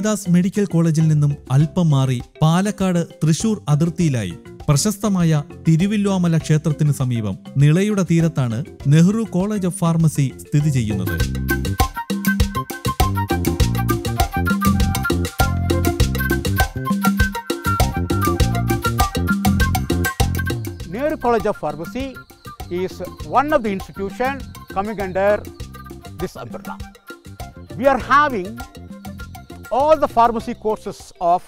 Das medical കോളേജിൽ നിന്നും അല്പം മാറി പാലക്കാട് തൃശൂർ അതിർത്തിയിലായി പ്രശസ്തമായ തിരുവില്വാമല ക്ഷേത്രത്തിന് സമീപം നിളയുടെ തീരത്താണ് നെഹ്റു കോളേജ് ഓഫ് ഫാർമസി സ്ഥിതി ചെയ്യുന്നത്. Nehru College of Pharmacy is one of the institutions coming under this umbrella. We are having all the pharmacy courses of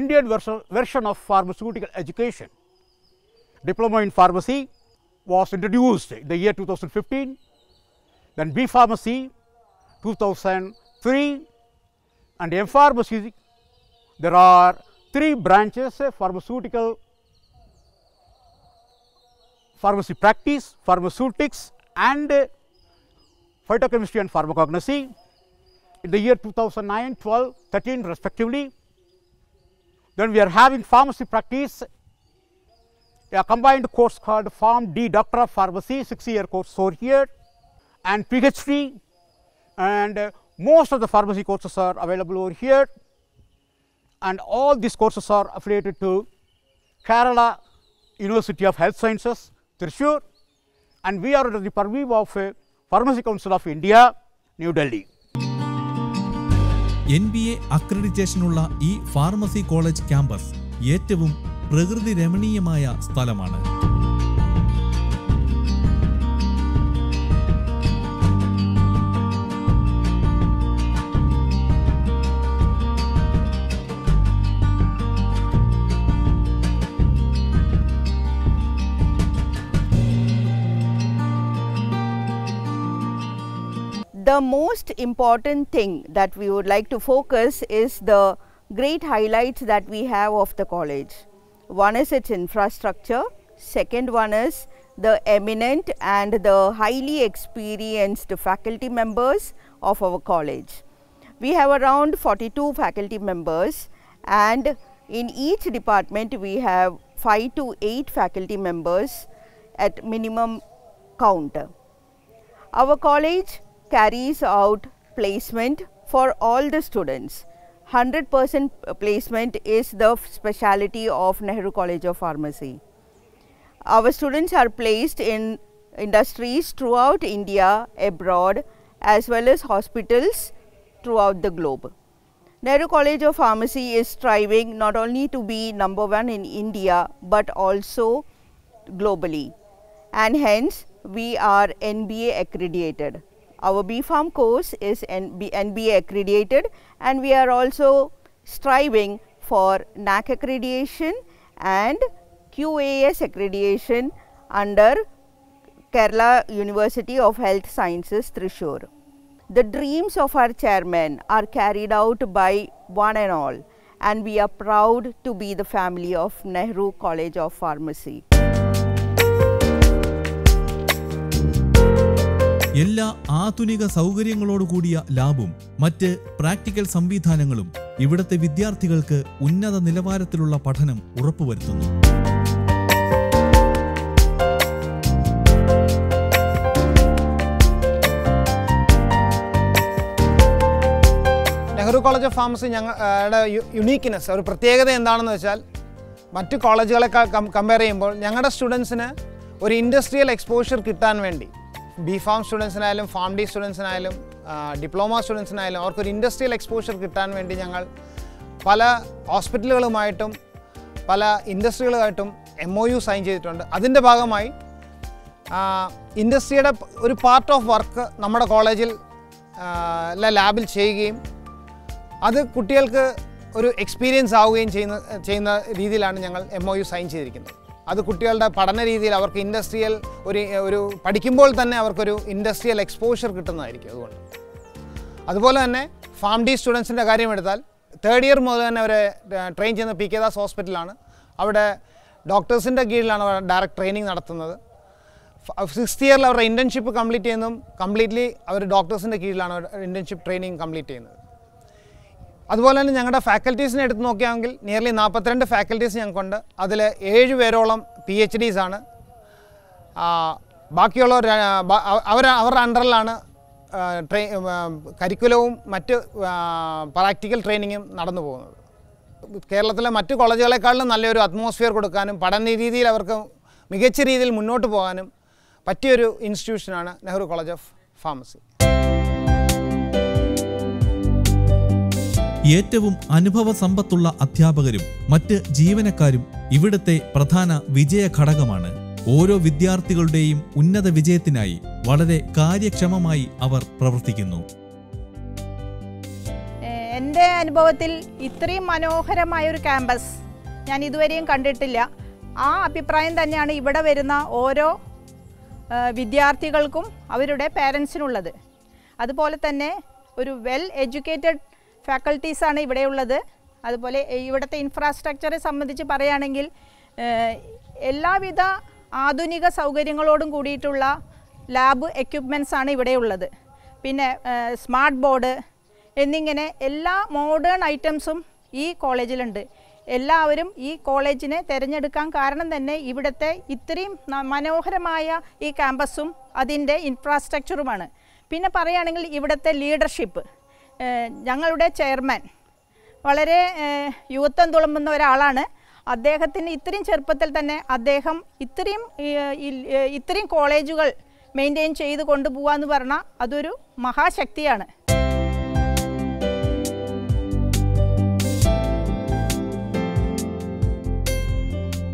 Indian version of pharmaceutical education. Diploma in Pharmacy was introduced in the year 2015, then B Pharmacy 2003, and M Pharmacy. There are 3 branches: pharmacy practice, pharmaceutics, and phytochemistry and pharmacognosy. In the year 2009, 12, 13 respectively. Then we are having pharmacy practice, a combined course called PharmD, Doctor of Pharmacy, 6-year course over here, and PhD, and most of the pharmacy courses are available over here, and all these courses are affiliated to Kerala University of Health Sciences, Thrissur, and we are under the purview of Pharmacy Council of India, New Delhi. NBA അക്രഡിറ്റേഷനുള്ള ഈ pharmacy college campus ഏറ്റവും പ്രകൃതി രമണീയമായ സ്ഥലമാണ്. The most important thing that we would like to focus is the great highlights that we have of the college. One is its infrastructure, second one is the eminent and the highly experienced faculty members of our college. We have around 42 faculty members, and in each department we have 5 to 8 faculty members at minimum count. Our college carries out placement for all the students. 100% placement is the speciality of Nehru College of Pharmacy. Our students are placed in industries throughout India, abroad, as well as hospitals throughout the globe. Nehru College of Pharmacy is striving not only to be number 1 in India, but also globally, and hence we are NBA accredited. Our B.Pharm course is NBA accredited, and we are also striving for NAC accreditation and QAS accreditation under Kerala University of Health Sciences, Thrissur. The dreams of our chairman are carried out by one and all, and we are proud to be the family of Nehru College of Pharmacy. എല്ലാ ആധുനിക സൗകര്യങ്ങളോടുകൂടിയ ലാബും മറ്റ് practical സംവിധാനങ്ങളും ഇവിടുത്തെ വിദ്യാർത്ഥികൾക്ക് ഉന്നത നിലവാരത്തിലുള്ള പഠനം ഉറപ്പുവരുത്തുന്നു. നെഹ്റു കോളേജ് ഓഫ് ഫാർമസി ഞങ്ങളുടെ യുണീക്ക്നെസ്, ഒരു പ്രത്യേകത എന്താണെന്ന് വെച്ചാൽ മറ്റ് കോളേജുകളെ കമ്പയർ ചെയ്യുമ്പോൾ ഞങ്ങളുടെ സ്റ്റുഡൻസിന് ഒരു ഇൻഡസ്ട്രിയൽ എക്സ്പോഷർ കിട്ടാൻ വേണ്ടി B.Pharm സ്റ്റുഡൻസിനായാലും PharmD സ്റ്റുഡൻസിനായാലും ഡിപ്ലോമ സ്റ്റുഡൻസിനായാലും അവർക്കൊരു ഇൻഡസ്ട്രിയൽ എക്സ്പോഷർ കിട്ടാൻ വേണ്ടി ഞങ്ങൾ പല ഹോസ്പിറ്റലുകളുമായിട്ടും പല ഇൻഡസ്ട്രികളുമായിട്ടും MOU സൈൻ ചെയ്തിട്ടുണ്ട്. അതിൻ്റെ ഭാഗമായി ഇൻഡസ്ട്രിയുടെ ഒരു പാർട്ട് ഓഫ് വർക്ക് നമ്മുടെ കോളേജിൽ ലാബിൽ ചെയ്യുകയും അത് കുട്ടികൾക്ക് ഒരു എക്സ്പീരിയൻസ് ആവുകയും ചെയ്യുന്ന രീതിയിലാണ് ഞങ്ങൾ MOU സൈൻ ചെയ്തിരിക്കുന്നത്. അത് കുട്ടികളുടെ പഠന രീതിയിൽ അവർക്ക് ഇൻഡസ്ട്രിയൽ ഒരു പഠിക്കുമ്പോൾ തന്നെ അവർക്കൊരു ഇൻഡസ്ട്രിയൽ എക്സ്പോഷർ കിട്ടുന്നതായിരിക്കും. അതുപോലെ തന്നെ PharmD സ്റ്റുഡൻസിൻ്റെ കാര്യമെടുത്താൽ 3rd ഇയർ മുതൽ തന്നെ അവരെ ട്രെയിൻ ചെയ്യുന്ന PK ദാസ് ഹോസ്പിറ്റലാണ്. അവിടെ ഡോക്ടേഴ്സിൻ്റെ കീഴിലാണ് അവർ ഡയറക്റ്റ് ട്രെയിനിങ് നടത്തുന്നത്. 6th ഇയറിൽ അവരുടെ ഇൻറ്റേൺഷിപ്പ് കംപ്ലീറ്റ് ചെയ്യുന്നതും കംപ്ലീറ്റ്ലി അവർ ഡോക്ടേഴ്സിൻ്റെ കീഴിലാണ് ഇൻറ്റേൺഷിപ്പ് ട്രെയിനിങ് കംപ്ലീറ്റ് ചെയ്യുന്നത്. അതുപോലെ തന്നെ ഞങ്ങളുടെ ഫാക്കൽറ്റീസിനെ എടുത്ത് നോക്കുകയാണെങ്കിൽ നിയർലി 42 ഫാക്കൽറ്റീസ് ഞങ്ങൾക്കുണ്ട്. അതിൽ 7 പേരോളം PhDs ആണ്. ബാക്കിയുള്ളവർ അവരുടെ അണ്ടറിലാണ് കരിക്കുലവും മറ്റ് പ്രാക്ടിക്കൽ ട്രെയിനിങ്ങും നടന്നു പോകുന്നത്. കേരളത്തിലെ മറ്റ് കോളേജുകളെക്കാളും നല്ലൊരു അറ്റ്മോസ്ഫിയർ കൊടുക്കാനും പഠന രീതിയിൽ അവർക്ക് മികച്ച രീതിയിൽ മുന്നോട്ട് പോകാനും പറ്റിയൊരു ഇൻസ്റ്റിറ്റ്യൂഷനാണ് നെഹ്റു കോളേജ് ഓഫ് ഫാർമസി. ഏറ്റവും അനുഭവ സമ്പത്തുള്ള അധ്യാപകരും മറ്റ് ജീവനക്കാരും ഇവിടുത്തെ പ്രധാന വിജയ ഘടകമാണ്. ഓരോ വിദ്യാർത്ഥികളുടെയും ഉന്നത വിജയത്തിനായി വളരെ കാര്യക്ഷമമായി അവർ പ്രവർത്തിക്കുന്നു. എൻ്റെ അനുഭവത്തിൽ ഇത്രയും മനോഹരമായ ഒരു ക്യാമ്പസ് ഞാൻ ഇതുവരെയും കണ്ടിട്ടില്ല. ആ അഭിപ്രായം തന്നെയാണ് ഇവിടെ വരുന്ന ഓരോ വിദ്യാർത്ഥികൾക്കും അവരുടെ പേരൻസിനുള്ളത്. അതുപോലെ തന്നെ ഒരു വെൽ എഡ്യൂക്കേറ്റഡ് ഫാക്കൽറ്റീസാണ് ഇവിടെയുള്ളത്. അതുപോലെ ഇവിടുത്തെ ഇൻഫ്രാസ്ട്രക്ചറെ സംബന്ധിച്ച് പറയുകയാണെങ്കിൽ എല്ലാവിധ ആധുനിക സൗകര്യങ്ങളോടും കൂടിയിട്ടുള്ള ലാബ് എക്യുപ്മെൻറ്റ്സാണ് ഇവിടെയുള്ളത്. പിന്നെ സ്മാർട്ട് ബോർഡ് എന്നിങ്ങനെ എല്ലാ മോഡേൺ ഐറ്റംസും ഈ കോളേജിലുണ്ട്. എല്ലാവരും ഈ കോളേജിനെ തിരഞ്ഞെടുക്കാൻ കാരണം തന്നെ ഇവിടുത്തെ ഇത്രയും മനോഹരമായ ഈ ക്യാമ്പസും അതിൻ്റെ ഇൻഫ്രാസ്ട്രക്ചറുമാണ്. പിന്നെ പറയുകയാണെങ്കിൽ ഇവിടുത്തെ ലീഡർഷിപ്പ്, ഞങ്ങളുടെ ചെയർമാൻ വളരെ യുവത്വം തുളുമ്പുന്ന ഒരാളാണ്. അദ്ദേഹത്തിന് ഇത്രയും ചെറുപ്പത്തിൽ തന്നെ അദ്ദേഹം ഇത്രയും കോളേജുകൾ മെയിൻറ്റെയിൻ ചെയ്ത് കൊണ്ടുപോകുക എന്ന് പറഞ്ഞാൽ അതൊരു മഹാശക്തിയാണ്.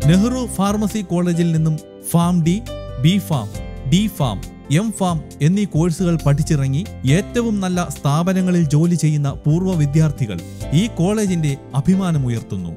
നെഹ്റു ഫാർമസി കോളേജിൽ നിന്നും Pharm D, B farm, D pharm, M farm എന്നീ കോഴ്സുകൾ പഠിച്ചിറങ്ങി ഏറ്റവും നല്ല സ്ഥാപനങ്ങളിൽ ജോലി ചെയ്യുന്ന പൂർവ്വ വിദ്യാർത്ഥികൾ ഈ കോളേജിന്റെ അഭിമാനമുയർത്തുന്നു.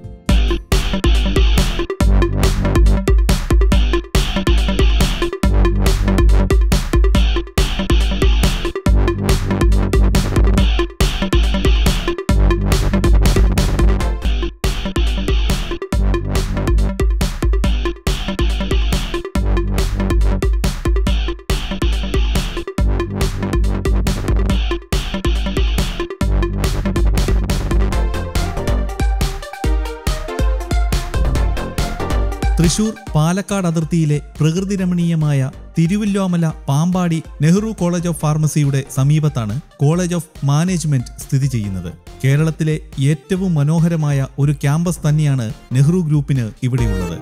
തൃശൂർ പാലക്കാട് അതിർത്തിയിലെ പ്രകൃതിരമണീയമായ തിരുവല്ലോമല പാമ്പാടി നെഹ്റു കോളേജ് ഓഫ് ഫാർമസിയുടെ സമീപത്താണ് കോളേജ് ഓഫ് മാനേജ്മെന്റ് സ്ഥിതി ചെയ്യുന്നത്. കേരളത്തിലെ ഏറ്റവും മനോഹരമായ ഒരു ക്യാമ്പസ് തന്നെയാണ് നെഹ്റു ഗ്രൂപ്പിന് ഇവിടെയുള്ളത്.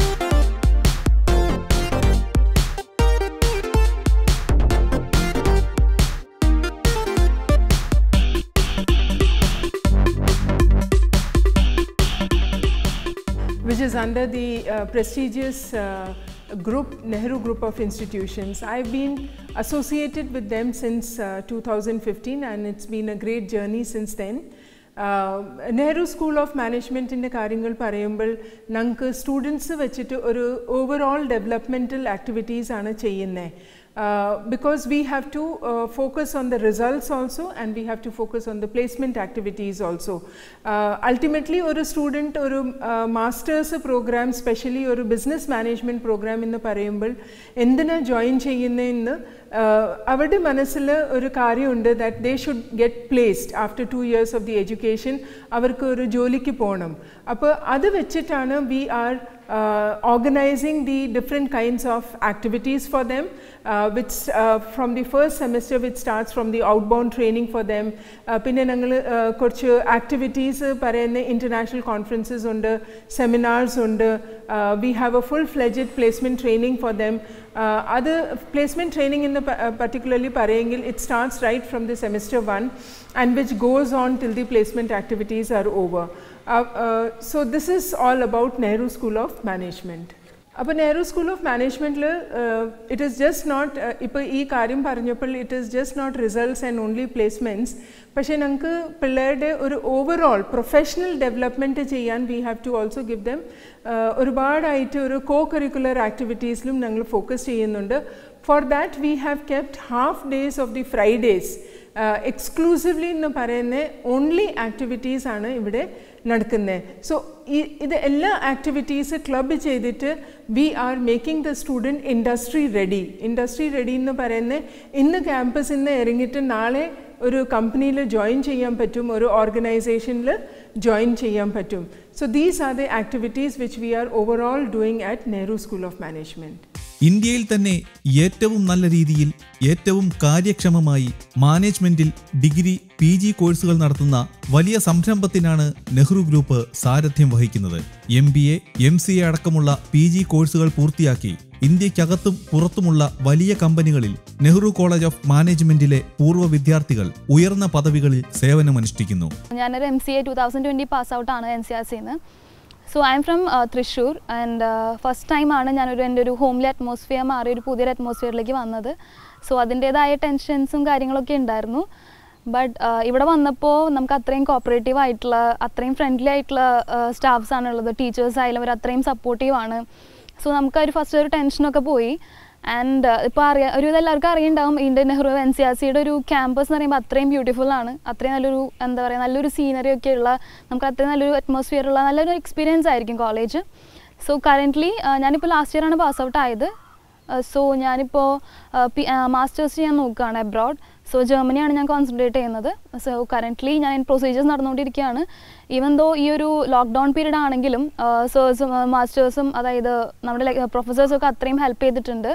which is under the prestigious group, Nehru Group of Institutions. I've been associated with them since 2015 and it's been a great journey since then. Nehru School of Management in the കാര്യങ്ങൾ പറയുമ്പോൾ നമുക്ക് students വെച്ചിട്ട് ഒരു overall developmental activities ആണ് ചെയ്യുന്നത്. Because we have to focus on the results also and we have to focus on the placement activities also. Ultimately ഒരു student ഒരു masters program, specially ഒരു ബിസിനസ് മാനേജ്മെൻറ്റ് പ്രോഗ്രാം എന്ന് പറയുമ്പോൾ എന്തിനാ ജോയിൻ ചെയ്യുന്നതെന്ന് അവരുടെ മനസ്സിൽ ഒരു കാര്യമുണ്ട്, that they should get placed after 2 years of the education. അവർക്ക് ഒരു ജോലിക്ക് പോകണം. അപ്പോൾ അത് വെച്ചിട്ടാണ് we are organizing the different kinds of activities for them, which from the first semester which starts from the outbound training for them. പിന്നെ ഞങ്ങൾ കുറച്ച് ആക്ടിവിറ്റീസ് പറയുന്ന ഇൻ്റർനാഷണൽ കോൺഫറൻസസ് ഉണ്ട്, സെമിനാർസ് ഉണ്ട്. We have a full-fledged placement training for them. അത് placement training in the particularly പറയെങ്കിൽ it starts right from the semester 1 and which goes on till the placement activities are over. So this is all about Nehru School of Management. അപ്പോൾ Nehru school of മാനേജ്മെൻറ്റിൽ it is just not, ഇപ്പോൾ ഈ കാര്യം പറഞ്ഞപ്പോൾ it is just not results and only placements. പക്ഷേ ഞങ്ങൾക്ക് പിള്ളേരുടെ ഒരു ഓവറോൾ പ്രൊഫഷണൽ ഡെവലപ്മെൻറ്റ് ചെയ്യാൻ we have to also give them ഒരുപാടായിട്ട് ഒരു കോ കരിക്കുലർ ആക്ടിവിറ്റീസിലും ഞങ്ങൾ ഫോക്കസ് ചെയ്യുന്നുണ്ട്. For that we have kept half days of the Fridays exclusively എന്ന് പറയുന്ന ഓൺലി ആക്ടിവിറ്റീസ് ആണ് ഇവിടെ നടക്കുന്നത്. സോ ഇത് എല്ലാ ആക്ടിവിറ്റീസ് ക്ലബ് ചെയ്തിട്ട് we are making the student industry ready. Industry ready എന്ന് പറയുന്നത് ഇന്ന് ക്യാമ്പസിൽ നിന്ന് ഇറങ്ങിയിട്ട് നാളെ ഒരു കമ്പനിയിൽ ജോയിൻ ചെയ്യാൻ പറ്റും, ഒരു ഓർഗനൈസേഷനിൽ ജോയിൻ ചെയ്യാൻ പറ്റും. So these are the activities which we are overall doing at Nehru school of management. ഇന്ത്യയിൽ തന്നെ ഏറ്റവും നല്ല രീതിയിൽ ഏറ്റവും കാര്യക്ഷമമായി മാനേജ്മെന്റിൽ ഡിഗ്രി PG കോഴ്സുകൾ നടത്തുന്ന വലിയ സംരംഭത്തിനാണ് നെഹ്റു ഗ്രൂപ്പ് സാരഥ്യം വഹിക്കുന്നത്. MBA, MCA അടക്കമുള്ള PG കോഴ്സുകൾ പൂർത്തിയാക്കി ഇന്ത്യക്കകത്തും പുറത്തുമുള്ള വലിയ കമ്പനികളിൽ നെഹ്റു കോളേജ് ഓഫ് മാനേജ്മെന്റിലെ പൂർവ്വ വിദ്യാർത്ഥികൾ ഉയർന്ന പദവികളിൽ സേവനമനുഷ്ഠിക്കുന്നു. ഞാനൊരു MCA 2020 പാസ് ഔട്ട് ആണ് NCRCന്ന്. So I am from Thrissur and first ടൈമാണ് എൻ്റെ ഒരു ഹോംലി അറ്റ്മോസ്ഫിയർ മാറി ഒരു പുതിയൊരു അറ്റ്മോസ്ഫിയറിലേക്ക് വന്നത്. സോ അതിൻ്റേതായ ടെൻഷൻസും കാര്യങ്ങളൊക്കെ ഉണ്ടായിരുന്നു. ബട്ട് ഇവിടെ വന്നപ്പോൾ നമുക്ക് അത്രയും കോപ്പറേറ്റീവ് ആയിട്ടുള്ള അത്രയും ഫ്രണ്ട്ലി ആയിട്ടുള്ള സ്റ്റാഫ്സ് ആണുള്ളത്. ടീച്ചേഴ്സ് ആയാലും അവർ അത്രയും സപ്പോർട്ടീവാണ്. സോ നമുക്കൊരു ഫസ്റ്റ് ഒരു ടെൻഷനൊക്കെ പോയി. ആൻഡ് ഇപ്പോൾ ഒരു ഇതെല്ലാവർക്കും അറിയുണ്ടാവും, ഇന്ത്യൻ നെഹ്റു NCRCയുടെ ഒരു ക്യാമ്പസ് എന്ന് പറയുമ്പോൾ അത്രയും ബ്യൂട്ടിഫുൾ ആണ്. അത്രയും നല്ലൊരു എന്താ പറയുക നല്ലൊരു സീനറി ഒക്കെ ഉള്ള നമുക്ക് അത്രയും നല്ലൊരു അറ്റ്മോസ്ഫിയർ ഉള്ള നല്ലൊരു എക്സ്പീരിയൻസ് ആയിരിക്കും കോളേജ്. സോ കറൻ്റ്ലി ഞാനിപ്പോൾ ലാസ്റ്റ് ഇയർ ആണ് പാസ് ഔട്ട് ആയത്. സോ ഞാനിപ്പോൾ മാസ്റ്റേഴ്സ് ചെയ്യാൻ നോക്കുകയാണ് അബ്രോഡ്. സോ ജർമ്മനിയാണ് ഞാൻ കോൺസെൻട്രേറ്റ് ചെയ്യുന്നത്. സോ കറൻ്റ്ലി ഞാൻ പ്രൊസീജിയേഴ്സ് നടന്നുകൊണ്ടിരിക്കുകയാണ്. ഈവൻ ദോ ഈ ഒരു ലോക്ക്ഡൗൺ പീരീഡ് ആണെങ്കിലും സേഴ്സും മാസ്റ്റേഴ്സും അതായത് നമ്മുടെ പ്രൊഫസേഴ്സൊക്കെ അത്രയും ഹെൽപ്പ് ചെയ്തിട്ടുണ്ട്.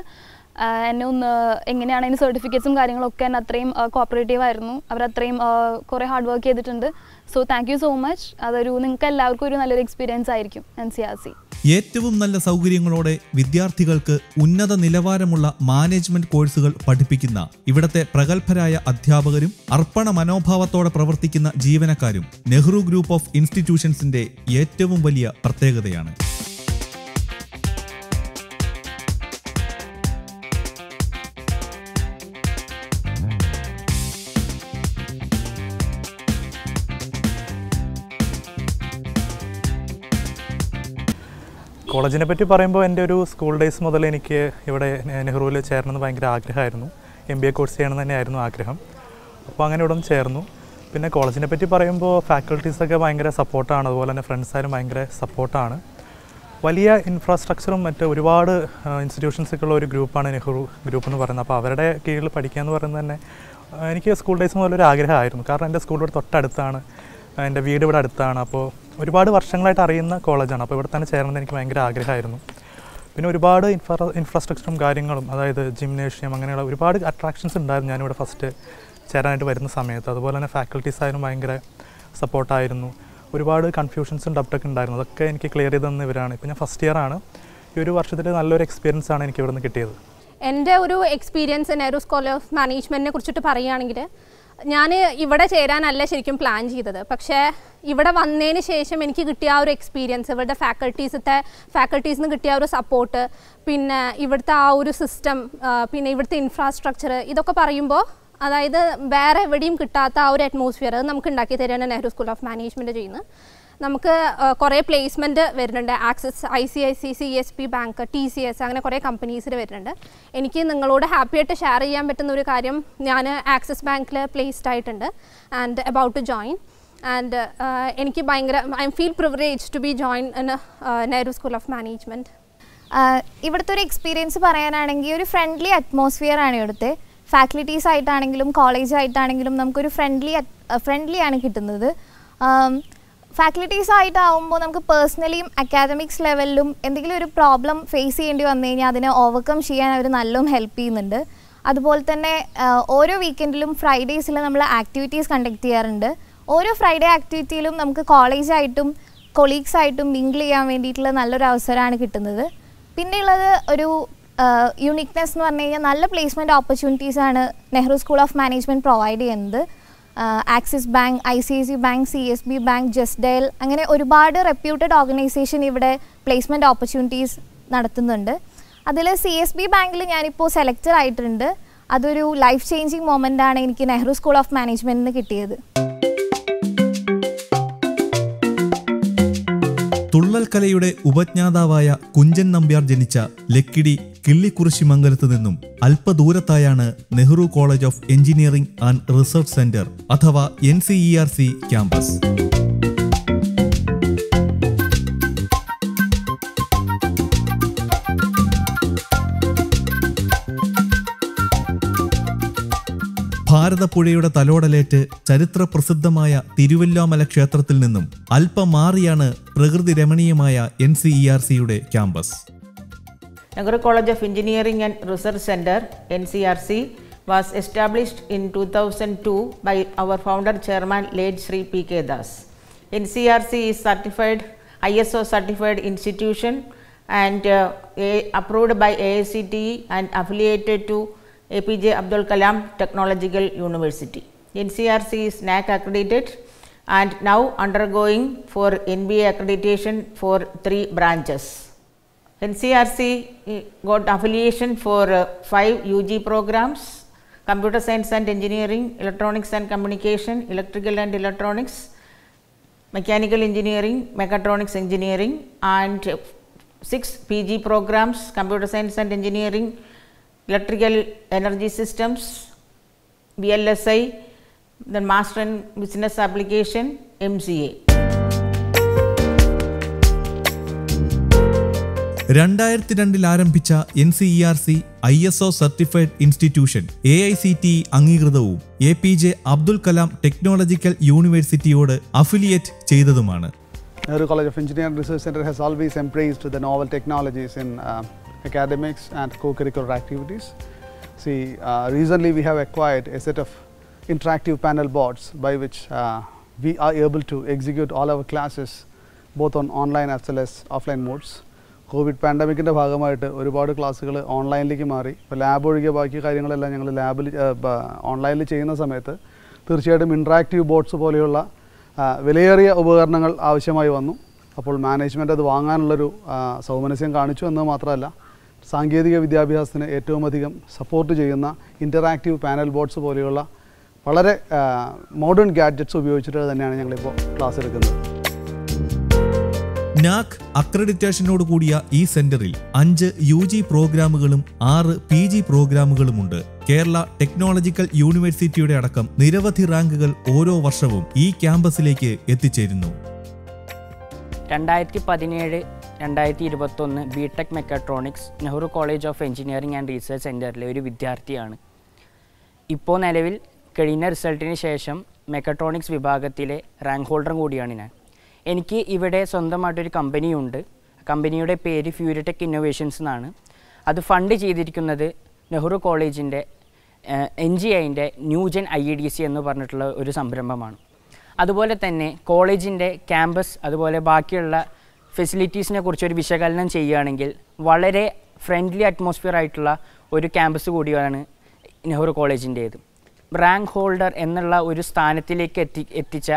എന്നെ ഒന്ന് എങ്ങനെയാണ് അതിന് സർട്ടിഫിക്കറ്റ്സും കാര്യങ്ങളൊക്കെ എന്നെ അത്രയും കോപ്പറേറ്റീവ് ആയിരുന്നു. അവരത്രയും കുറേ ഹാർഡ് വർക്ക് ചെയ്തിട്ടുണ്ട്. So thank you so much. നിങ്ങൾക്ക് എല്ലാവർക്കും ഒരു നല്ലൊരു എക്സ്പീരിയൻസ് ആയിരിക്കും NCRC. ഏറ്റവും നല്ല സൗകര്യങ്ങളോടെ വിദ്യാർത്ഥികൾക്ക് ഉന്നത നിലവാരമുള്ള മാനേജ്മെന്റ് കോഴ്സുകൾ പഠിപ്പിക്കുന്ന ഇവിടത്തെ പ്രഗത്ഭരായ അധ്യാപകരും അർപ്പണ മനോഭാവത്തോടെ പ്രവർത്തിക്കുന്ന ജീവനക്കാരും നെഹ്റു ഗ്രൂപ്പ് ഓഫ് ഇൻസ്റ്റിറ്റ്യൂഷൻസിന്റെ ഏറ്റവും വലിയ പ്രത്യേകതയാണ്. കോളേജിനെ പറ്റി പറയുമ്പോൾ എൻ്റെ ഒരു സ്കൂൾ ഡേയ്സ് മുതൽ എനിക്ക് ഇവിടെ നെഹ്റുവിൽ ചേരണമെന്ന് ഭയങ്കര ആഗ്രഹമായിരുന്നു. MBA കോഴ്സ് ചെയ്യണം തന്നെയായിരുന്നു ആഗ്രഹം. അപ്പോൾ അങ്ങനെ ഇവിടെ ചേർന്നു. പിന്നെ കോളേജിനെ പറ്റി പറയുമ്പോൾ ഫാക്കൽറ്റീസൊക്കെ ഭയങ്കര സപ്പോർട്ടാണ്. അതുപോലെ തന്നെ ഫ്രണ്ട്സായാലും ഭയങ്കര സപ്പോർട്ടാണ്. വലിയ ഇൻഫ്രാസ്ട്രക്ചറും മറ്റ് ഒരുപാട് ഇൻസ്റ്റിറ്റ്യൂഷൻസൊക്കെ ഉള്ള ഒരു ഗ്രൂപ്പാണ് നെഹ്റു ഗ്രൂപ്പ് എന്ന് പറയുന്നത്. അപ്പോൾ അവരുടെ കീഴിൽ പഠിക്കുക എന്ന് പറയുന്നത് തന്നെ എനിക്ക് സ്കൂൾ ഡേയ്സ് മുതലൊരു ആഗ്രഹമായിരുന്നു. കാരണം എൻ്റെ സ്കൂൾ ഇവിടെ തൊട്ടടുത്താണ്, എൻ്റെ വീട് ഇവിടെ അടുത്താണ്. അപ്പോൾ ഒരുപാട് വർഷങ്ങളായിട്ട് അറിയുന്ന കോളേജാണ്. അപ്പോൾ ഇവിടെ തന്നെ ചേരണമെന്ന് എനിക്ക് ഭയങ്കര ആഗ്രഹമായിരുന്നു. പിന്നെ ഒരുപാട് ഇൻഫ്രാസ്ട്രക്ചറും കാര്യങ്ങളും, അതായത് ജിംനേഷ്യം അങ്ങനെയുള്ള ഒരുപാട് അട്രാക്ഷൻസ് ഉണ്ടായിരുന്നു ഞാനിവിടെ ഫസ്റ്റ് ചേരാനായിട്ട് വരുന്ന സമയത്ത്. അതുപോലെ തന്നെ ഫാക്കൽറ്റീസ് ആയാലും ഭയങ്കര സപ്പോർട്ടായിരുന്നു. ഒരുപാട് കൺഫ്യൂഷൻസും ഡൗട്ടൊക്കെ ഉണ്ടായിരുന്നു. അതൊക്കെ എനിക്ക് ക്ലിയർ ചെയ്ത് തന്ന ഇവരാണ്. ഇപ്പോൾ ഞാൻ ഫസ്റ്റ് ഇയർ ആണ്. ഈ ഒരു വർഷത്തിൽ നല്ലൊരു എക്സ്പീരിയൻസ് ആണ് എനിക്ക് ഇവിടെ നിന്ന് കിട്ടിയത്. എൻ്റെ ഒരു എക്സ്പീരിയൻസ് നെഹ്റു സ്കൂൾ ഓഫ് മാനേജ്മെൻറ്റിനെ കുറിച്ചിട്ട് പറയുകയാണെങ്കിൽ ഞാൻ ഇവിടെ ചേരാനല്ല ശരിക്കും പ്ലാൻ ചെയ്തത്. പക്ഷേ ഇവിടെ വന്നതിന് ശേഷം എനിക്ക് കിട്ടിയ ആ ഒരു എക്സ്പീരിയൻസ്, ഇവരുടെ ഫാക്കൽറ്റീസിൽ നിന്ന് കിട്ടിയ ആ ഒരു സപ്പോർട്ട്, പിന്നെ ഇവിടുത്തെ ആ ഒരു സിസ്റ്റം, പിന്നെ ഇവിടുത്തെ ഇൻഫ്രാസ്ട്രക്ചർ, ഇതൊക്കെ പറയുമ്പോൾ അതായത് വേറെ എവിടെയും കിട്ടാത്ത ആ ഒരു അറ്റ്മോസ്ഫിയർ അത് നമുക്ക് ഉണ്ടാക്കി തരാനാണ് നെഹ്റു സ്കൂൾ ഓഫ് മാനേജ്മെൻറ്റ് ചെയ്യുന്നത്. നമുക്ക് കുറേ പ്ലേസ്മെൻറ്റ് വരുന്നുണ്ട്. Axis, ICICI, CSB bank, TCS അങ്ങനെ കുറേ കമ്പനീസിൽ വരുന്നുണ്ട്. എനിക്ക് നിങ്ങളോട് ഹാപ്പിയായിട്ട് ഷെയർ ചെയ്യാൻ പറ്റുന്ന ഒരു കാര്യം, ഞാൻ ആക്സിസ് ബാങ്കിൽ പ്ലേസ്ഡ് ആയിട്ടുണ്ട് and about to join. And എനിക്ക് ഭയങ്കര I feel privilege to be join in Nehru school of management. ഇവിടുത്തെ ഒരു എക്സ്പീരിയൻസ് പറയാനാണെങ്കിൽ ഒരു ഫ്രണ്ട്ലി അറ്റ്മോസ്ഫിയർ ആണ് ഇവിടുത്തെ. ഫാക്കൽറ്റീസ് ആയിട്ടാണെങ്കിലും കോളേജ് ആയിട്ടാണെങ്കിലും നമുക്കൊരു ഫ്രണ്ട്ലി ആണ് കിട്ടുന്നത്. ഫാക്കൽറ്റീസ് ആയിട്ടാവുമ്പോൾ നമുക്ക് പേഴ്സണലിയും അക്കാദമിക്സ് ലെവലിലും എന്തെങ്കിലും ഒരു പ്രോബ്ലം ഫേസ് ചെയ്യേണ്ടി വന്നു കഴിഞ്ഞാൽ അതിനെ ഓവർകം ചെയ്യാൻ അവർ നല്ലോണം ഹെൽപ്പ് ചെയ്യുന്നുണ്ട്. അതുപോലെ തന്നെ ഓരോ വീക്കെൻഡിലും ഫ്രൈഡേയ്സിൽ നമ്മൾ ആക്ടിവിറ്റീസ് കണ്ടക്ട് ചെയ്യാറുണ്ട്. ഓരോ ഫ്രൈഡേ ആക്ടിവിറ്റിയിലും നമുക്ക് കോളേജായിട്ടും കൊളീഗ്സായിട്ടും മിങ്കിൾ ചെയ്യാൻ വേണ്ടിയിട്ടുള്ള നല്ലൊരു അവസരമാണ് കിട്ടുന്നത്. പിന്നെയുള്ളത് ഒരു യുണീക്നെസ് എന്ന് പറഞ്ഞു കഴിഞ്ഞാൽ നല്ല പ്ലേസ്മെൻറ്റ് ഓപ്പർച്യൂണിറ്റീസാണ് Nehru school of management provide ചെയ്യുന്നത്. Axis bank, ICICI bank, CSB bank, just അങ്ങനെ ഒരുപാട് റെപ്യൂട്ടഡ് ഓർഗനൈസേഷൻ ഇവിടെ പ്ലേസ്മെൻറ്റ് ഓപ്പർച്യൂണിറ്റീസ് നടത്തുന്നുണ്ട്. അതിൽ CSB ബാങ്കിൽ ഞാനിപ്പോൾ സെലക്റ്റഡ് ആയിട്ടുണ്ട്. അതൊരു ലൈഫ് ചേഞ്ചിങ് മൊമെൻ്റാണ് എനിക്ക് നെഹ്റു സ്കൂൾ ഓഫ് മാനേജ്മെൻറ്റിന് കിട്ടിയത്. തുള്ളൽ കലയുടെ ഉപജ്ഞാതാവായ കുഞ്ചൻ നമ്പ്യാർ ജനിച്ച ലക്കിടി കിള്ളിക്കുറിശിമംഗലത്ത് നിന്നും അല്പദൂരത്തായാണ് Nehru college of engineering and research centre അഥവാ NCERC ക്യാമ്പസ്. ഭാരതപ്പുഴയുടെ തലോടലേറ്റ് ചരിത്രപ്രസിദ്ധമായ തിരുവല്ലോമല ക്ഷേത്രത്തിൽ നിന്നും അല്പം മാറിയാണ് പ്രകൃതി രമണീയമായ NCERCയുടെ campus. Nehru College of Engineering and Research Center, NCRC, was established in 2002 by our founder chairman late Sri P.K. Das. NCRC is certified, ISO certified institution and approved by AICTE and affiliated to APJ Abdul Kalam Technological University. NCRC is NAAC accredited and now undergoing for NBA accreditation for 3 branches. NCRC got affiliation for 5 UG programs: Computer Science and Engineering, Electronics and Communication, Electrical and Electronics, Mechanical Engineering, Mechatronics Engineering, and 6 PG programs: Computer Science and Engineering, Electrical Energy Systems, VLSI, then Master in Business Application, MCA. 2002 ആരംഭിച്ച NCERC ISO certified institution AICTE അംഗീകൃതവും APJ Abdul Kalam technological യൂണിവേഴ്സിറ്റിയോട് affiliate ചെയ്തതുമാണ്. Nehru College of Engineering and Research Center has always embraced the novel technologies in academics and co-curricular activities. Recently we have acquired a set of interactive panel boards by which we are able to execute all our classes both on online as well as offline modes. Covid പാൻഡമിക്കിൻ്റെ ഭാഗമായിട്ട് ഒരുപാട് ക്ലാസ്സുകൾ ഓൺലൈനിലേക്ക് മാറി. ഇപ്പോൾ lab ഒഴികെ ബാക്കി കാര്യങ്ങളെല്ലാം ഞങ്ങൾ ലാബിൽ ഓൺലൈനിൽ ചെയ്യുന്ന സമയത്ത് തീർച്ചയായിട്ടും ഇൻട്രാക്റ്റീവ് ബോർഡ്സ് പോലെയുള്ള വിലയേറിയ ഉപകരണങ്ങൾ ആവശ്യമായി വന്നു. അപ്പോൾ മാനേജ്മെൻറ്റ് അത് വാങ്ങാനുള്ളൊരു സൗമനസ്യം കാണിച്ചു എന്ന് മാത്രമല്ല, സാങ്കേതിക വിദ്യാഭ്യാസത്തിന് ഏറ്റവും അധികം സപ്പോർട്ട് ചെയ്യുന്ന ഇൻ്ററാക്റ്റീവ് പാനൽ ബോർഡ്സ് പോലെയുള്ള വളരെ മോഡേൺ ഗാഡ്ജറ്റ്സ് ഉപയോഗിച്ചിട്ട് തന്നെയാണ് ഞങ്ങളിപ്പോൾ ക്ലാസ് എടുക്കുന്നത്. NAAC അക്രഡിറ്റേഷനോട് കൂടിയ ഈ സെന്ററിൽ 5 UG പ്രോഗ്രാമുകളും 6 PG പ്രോഗ്രാമുകളുമുണ്ട്. കേരള ടെക്നോളജിക്കൽ യൂണിവേഴ്സിറ്റിയുടെ അടക്കം നിരവധി റാങ്കുകൾ ഓരോ വർഷവും ഈ ക്യാമ്പസിലേക്ക് എത്തിച്ചേരുന്നു. 2017-2021 B Tech mechatronics Nehru college of engineering and research സെൻറ്ററിലെ ഒരു വിദ്യാർത്ഥിയാണ്. ഇപ്പോൾ നിലവിൽ കഴിഞ്ഞ റിസൾട്ടിന് ശേഷം മെക്കാട്രോണിക്സ് വിഭാഗത്തിലെ റാങ്ക് ഹോൾഡറും കൂടിയാണ് ഞാൻ. എനിക്ക് ഇവിടെ സ്വന്തമായിട്ടൊരു കമ്പനിയുണ്ട്. കമ്പനിയുടെ പേര് ഫ്യൂരിടെക് ഇന്നോവേഷൻസ് എന്നാണ്. അത് ഫണ്ട് ചെയ്തിരിക്കുന്നത് നെഹ്റു കോളേജിൻ്റെ NGIൻ്റെ ന്യൂജൻ IEDC എന്ന് പറഞ്ഞിട്ടുള്ള ഒരു സംരംഭമാണ്. അതുപോലെ തന്നെ കോളേജിൻ്റെ ക്യാമ്പസ് അതുപോലെ ബാക്കിയുള്ള ഫെസിലിറ്റീസിനെ കുറിച്ചൊരു വിശകലനം ചെയ്യുകയാണെങ്കിൽ വളരെ ഫ്രണ്ട്ലി അറ്റ്മോസ്ഫിയർ ആയിട്ടുള്ള ഒരു ക്യാമ്പസ് കൂടിയാണ് നെഹ്റു കോളേജിൻ്റേത്. റാങ്ക് ഹോൾഡർ എന്നുള്ള ഒരു സ്ഥാനത്തിലേക്ക് എത്തിച്ച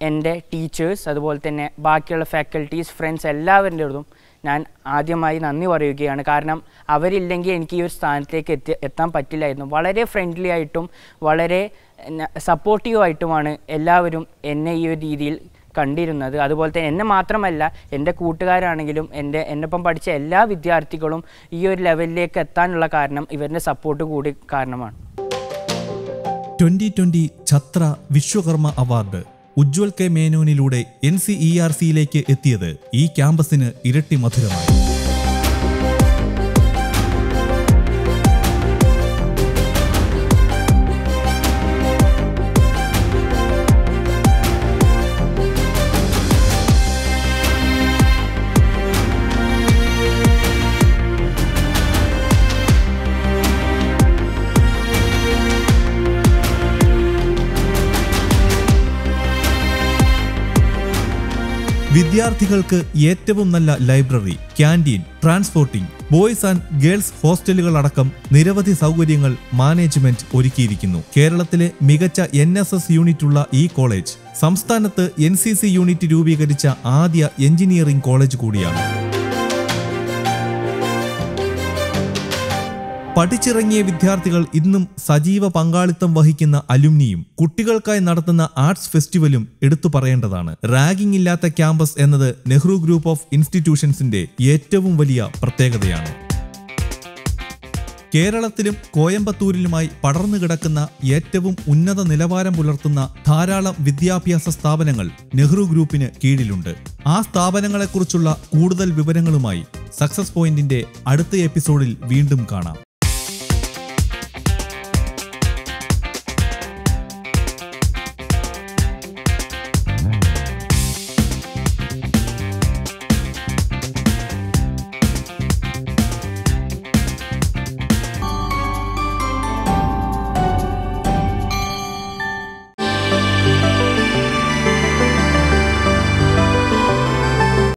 എൻ്റെ ടീച്ചേഴ്സ് അതുപോലെ തന്നെ ബാക്കിയുള്ള ഫാക്കൽറ്റീസ്, ഫ്രണ്ട്സ് എല്ലാവരുടേതും ഞാൻ ആദ്യമായി നന്ദി പറയുകയാണ്. കാരണം അവരില്ലെങ്കിൽ എനിക്ക് ഈ ഒരു സ്ഥാനത്തേക്ക് എത്താൻ പറ്റില്ലായിരുന്നു. വളരെ ഫ്രണ്ട്ലി ആയിട്ടും വളരെ സപ്പോർട്ടീവായിട്ടുമാണ് എല്ലാവരും എന്നെ ഈ ഒരു രീതിയിൽ കണ്ടിരുന്നത്. അതുപോലെ തന്നെ എന്നെ മാത്രമല്ല, എൻ്റെ കൂട്ടുകാരാണെങ്കിലും എന്നൊപ്പം പഠിച്ച എല്ലാ വിദ്യാർത്ഥികളും ഈ ഒരു ലെവലിലേക്ക് എത്താനുള്ള കാരണം ഇവരുടെ സപ്പോർട്ട് കൂടി കാരണമാണ്. 2020 ഛത്ര വിശ്വകർമ്മ അവാർഡ് ഉജ്ജ്വൽ കെ മേനോനിലൂടെ NCERCയിലേക്ക് എത്തിയത് ഈ ക്യാമ്പസിന് ഇരട്ടി മധുരമായി. വിദ്യാർത്ഥികൾക്ക് ഏറ്റവും നല്ല library, canteen, transporting, boys and girls ഹോസ്റ്റലുകൾ അടക്കം നിരവധി സൗകര്യങ്ങൾ മാനേജ്മെന്റ് ഒരുക്കിയിരിക്കുന്നു. കേരളത്തിലെ മികച്ച NSS യൂണിറ്റുള്ള ഈ കോളേജ് സംസ്ഥാനത്ത് NCC യൂണിറ്റ് രൂപീകരിച്ച ആദ്യ എഞ്ചിനീയറിംഗ് കോളേജ് കൂടിയാണ്. പഠിച്ചിറങ്ങിയ വിദ്യാർത്ഥികൾ ഇന്നും സജീവ പങ്കാളിത്തം വഹിക്കുന്ന അലുമിനിയും കുട്ടികൾക്കായി നടത്തുന്ന ആർട്സ് ഫെസ്റ്റിവലും എടുത്തു പറയേണ്ടതാണ്. റാഗിംഗ് ഇല്ലാത്ത ക്യാമ്പസ് എന്നത് നെഹ്റു ഗ്രൂപ്പ് ഓഫ് ഇൻസ്റ്റിറ്റ്യൂഷൻസിന്റെ ഏറ്റവും വലിയ പ്രത്യേകതയാണ്. കേരളത്തിലും കോയമ്പത്തൂരിലുമായി പടർന്നു കിടക്കുന്ന ഏറ്റവും ഉന്നത നിലവാരം പുലർത്തുന്ന ധാരാളം വിദ്യാഭ്യാസ സ്ഥാപനങ്ങൾ നെഹ്റു ഗ്രൂപ്പിന് കീഴിലുണ്ട്. ആ സ്ഥാപനങ്ങളെക്കുറിച്ചുള്ള കൂടുതൽ വിവരങ്ങളുമായി സക്സസ് പോയിന്റിന്റെ അടുത്ത എപ്പിസോഡിൽ വീണ്ടും കാണാം.